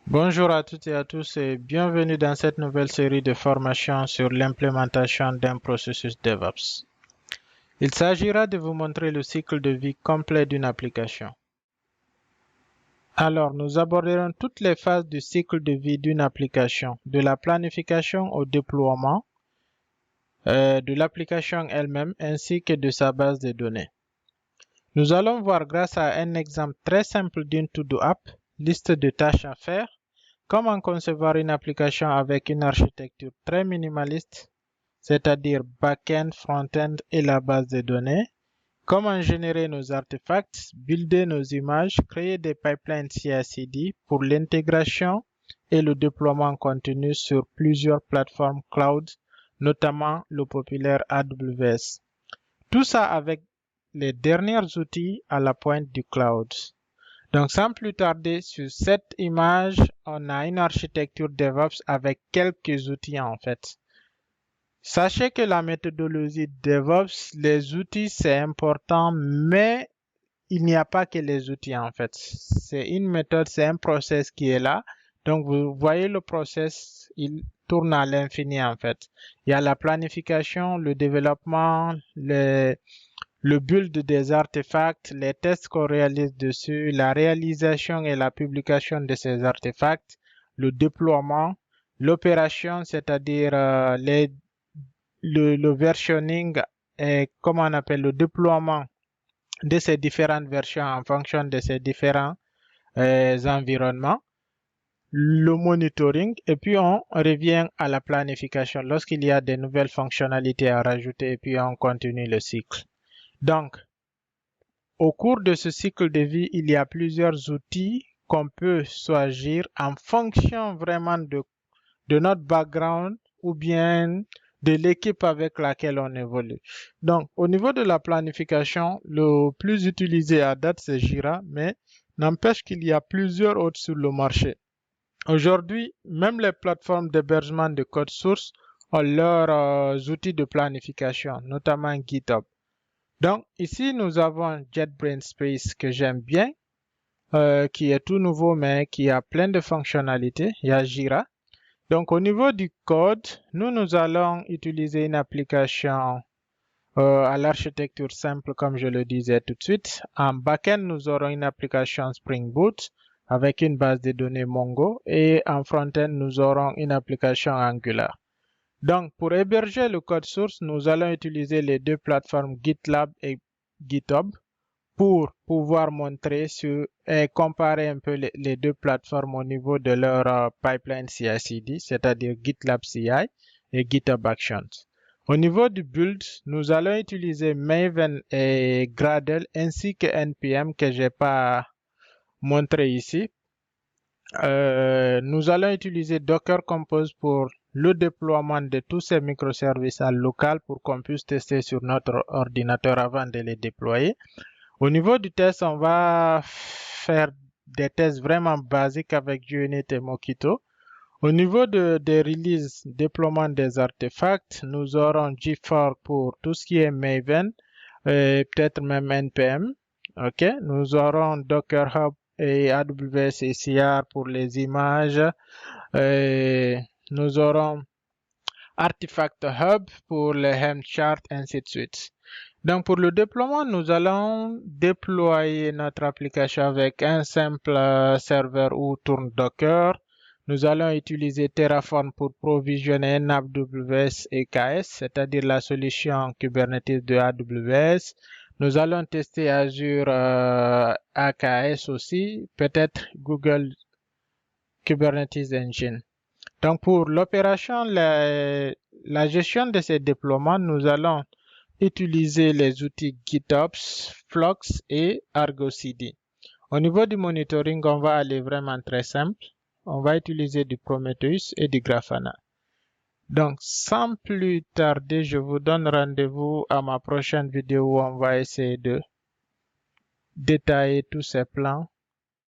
Bonjour à toutes et à tous et bienvenue dans cette nouvelle série de formations sur l'implémentation d'un processus DevOps. Il s'agira de vous montrer le cycle de vie complet d'une application. Alors, nous aborderons toutes les phases du cycle de vie d'une application, de la planification au déploiement de l'application elle-même ainsi que de sa base de données. Nous allons voir grâce à un exemple très simple d'une to-do app, liste de tâches à faire, comment concevoir une application avec une architecture très minimaliste, c'est-à-dire back-end, front-end et la base de données, comment générer nos artefacts, builder nos images, créer des pipelines CI/CD pour l'intégration et le déploiement continu sur plusieurs plateformes cloud, notamment le populaire AWS. Tout ça avec les derniers outils à la pointe du cloud. Donc, sans plus tarder, sur cette image, on a une architecture DevOps avec quelques outils en fait. Sachez que la méthodologie DevOps, les outils, c'est important, mais il n'y a pas que les outils en fait. C'est une méthode, c'est un process qui est là. Donc, vous voyez le process, il tourne à l'infini en fait. Il y a la planification, le développement, le build des artefacts, les tests qu'on réalise dessus, la réalisation et la publication de ces artefacts, le déploiement, l'opération, c'est-à-dire le versionning et comment on appelle le déploiement de ces différentes versions en fonction de ces différents environnements, le monitoring et puis on revient à la planification lorsqu'il y a des nouvelles fonctionnalités à rajouter et puis on continue le cycle. Donc, au cours de ce cycle de vie, il y a plusieurs outils qu'on peut choisir en fonction vraiment de notre background ou bien de l'équipe avec laquelle on évolue. Donc, au niveau de la planification, le plus utilisé à date, c'est Jira, mais n'empêche qu'il y a plusieurs autres sur le marché. Aujourd'hui, même les plateformes d'hébergement de code source ont leurs outils de planification, notamment GitHub. Donc ici, nous avons JetBrains Space que j'aime bien, qui est tout nouveau mais qui a plein de fonctionnalités. Il y a Jira. Donc au niveau du code, nous allons utiliser une application à l'architecture simple comme je le disais tout de suite. En backend, nous aurons une application Spring Boot avec une base de données Mongo et en frontend, nous aurons une application Angular. Donc, pour héberger le code source, nous allons utiliser les deux plateformes GitLab et GitHub pour pouvoir montrer et comparer un peu les deux plateformes au niveau de leur pipeline CI/CD, c'est-à-dire GitLab CI et GitHub Actions. Au niveau du build, nous allons utiliser Maven et Gradle ainsi que NPM que je n'ai pas montré ici. Nous allons utiliser Docker Compose pour le déploiement de tous ces microservices en local pour qu'on puisse tester sur notre ordinateur avant de les déployer. Au niveau du test, on va faire des tests vraiment basiques avec JUnit et Mockito. Au niveau des releases, déploiement des artefacts, nous aurons GFork pour tout ce qui est Maven et peut-être même NPM. OK, nous aurons Docker Hub et AWS ECR pour les images. Et nous aurons Artifact Hub pour les Helm charts, ainsi de suite. Donc, pour le déploiement, nous allons déployer notre application avec un simple serveur où tourne Docker. Nous allons utiliser Terraform pour provisionner un AWS EKS, c'est-à-dire la solution Kubernetes de AWS. Nous allons tester Azure AKS aussi, peut-être Google Kubernetes Engine. Donc, pour l'opération, la gestion de ces déploiements, nous allons utiliser les outils GitOps, Flux et Argo CD. Au niveau du monitoring, on va aller vraiment très simple. On va utiliser du Prometheus et du Grafana. Donc, sans plus tarder, je vous donne rendez-vous à ma prochaine vidéo où on va essayer de détailler tous ces plans